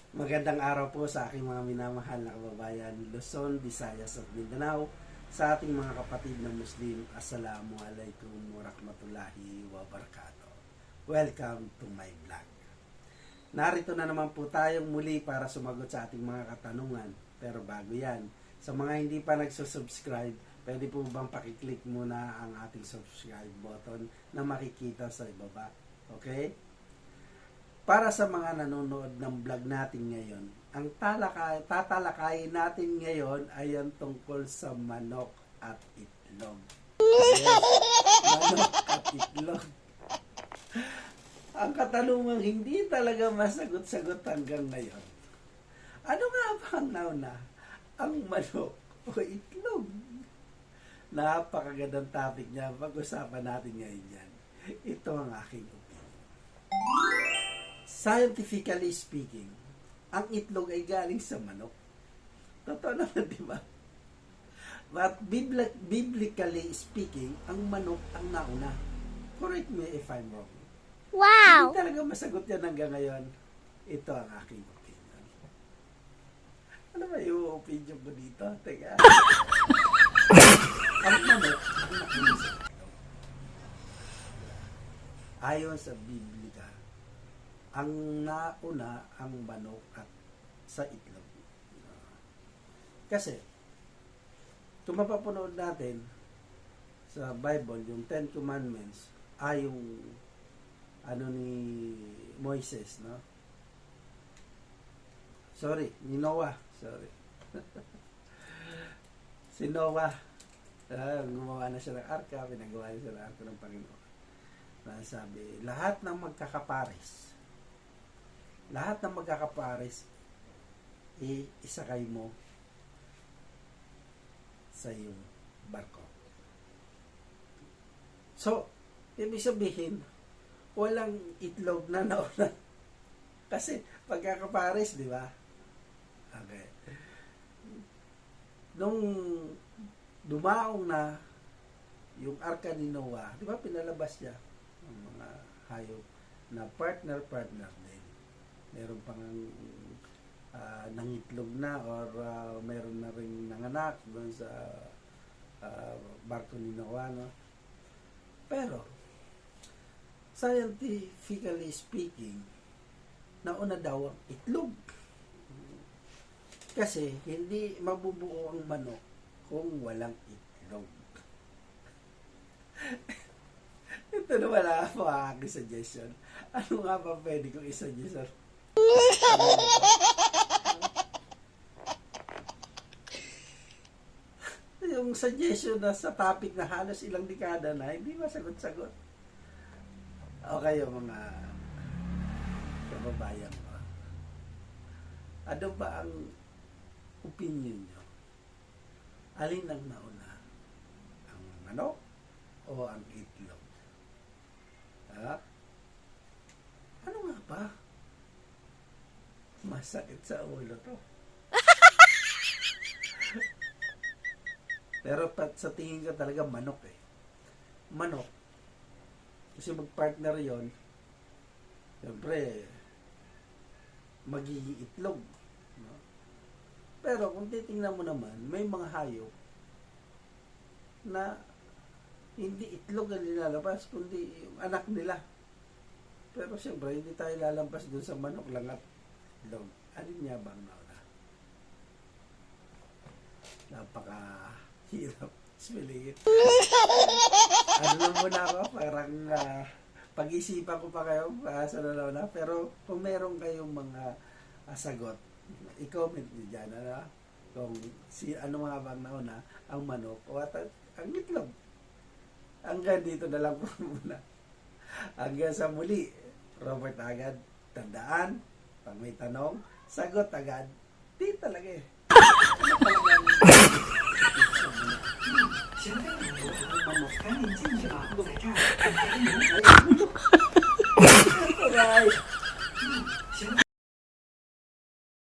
Magandang araw po sa aking mga minamahal na kababayan, Luzon, Visayas at Mindanao. Sa ating mga kapatid na Muslim, Assalamualaikum warahmatullahi wabarakatuh. Welcome to my vlog. Narito na naman po tayong muli para sumagot sa ating mga katanungan. Pero bago yan, sa mga hindi pa nagsusubscribe, pwede po bang pakiclick muna ang ating subscribe button na makikita sa ibaba. Okay? Para sa mga nanonood ng vlog natin ngayon, ang tatalakayin natin ngayon ay ang tungkol sa manok at itlog. Yes, manok at itlog. Ang katanungang hindi talaga masagot-sagot hanggang ngayon. Ano nga ba ang nauna? Ang manok o itlog? Napakagandang topic niya. Pag-usapan natin ngayon yan. Ito ang aking opinion. Scientifically speaking, ang itlog ay galing sa manok. Totoo naman, di ba? But biblically speaking, ang manok ang nauna. Correct me if I'm wrong. Wow! Hindi talaga masagot yan hanggang ngayon. Ito ang aking opinion. Ano ba yung opinion mo dito? Teka. Ang manok ang nauna sa itlog. Ayon sa Biblia, ang nauna ang manok at sa itlog. Kasi, kung mapapanood natin sa Bible, yung Ten Commandments ay yung ano ni Moises, no? Sorry, ni Noah. Sorry. Si Noah, gumawa na siya ng arka, pinagawa niya siya ng arka ng Panginoon. Sabi, lahat ng magkakapares, isakay mo sa iyong barko. So, ibig sabihin, walang itlog na nauna. Kasi, pagkakapares, di ba? Okay. Nung dumaong na yung arka ni Noah, di ba pinalabas niya ang mga hayop na partner din. Meron pang nangitlog na or meron na rin nanganak doon sa barko ni Noah, no? Pero scientifically speaking, nauna daw ang itlog. Kasi hindi mabubuo ang manok kung walang itlog. Ito na wala po ang aking suggestion. Ano nga ba pwede kong i-suggestion? Yung suggestion na sa topic na halos ilang dekada na, hindi masagot-sagot. O kayo mga kababayan ko. Ano ba ang opinion nyo? Alin ang nauna? Ang manok o ang itlog? Ha? Ano nga ba? Masakit sa ulo to. Pero sa tingin ko talaga manok eh. Manok. Kasi mag-partner yon, siyempre, magiging itlog. No? Pero kung titingnan mo naman, may mga hayop na hindi itlog ang nilalabas, kundi yung anak nila. Pero siyempre, hindi tayo lalampas dun sa manok lang at itlog. Alin niya bang nauna? Napakahirap spelling it. Ano lang muna ako, parang pag-isipan ko pa kayo sa nauna. Pero kung meron kayong mga sagot, i-comment nyo dyan. Ano? Kung ano nga bang nauna, ang manok o ang itlog. Hanggang dito na lang po muna. Hanggang sa muli, Robert agad, tandaan, pag may tanong, sagot agad. Di talaga eh.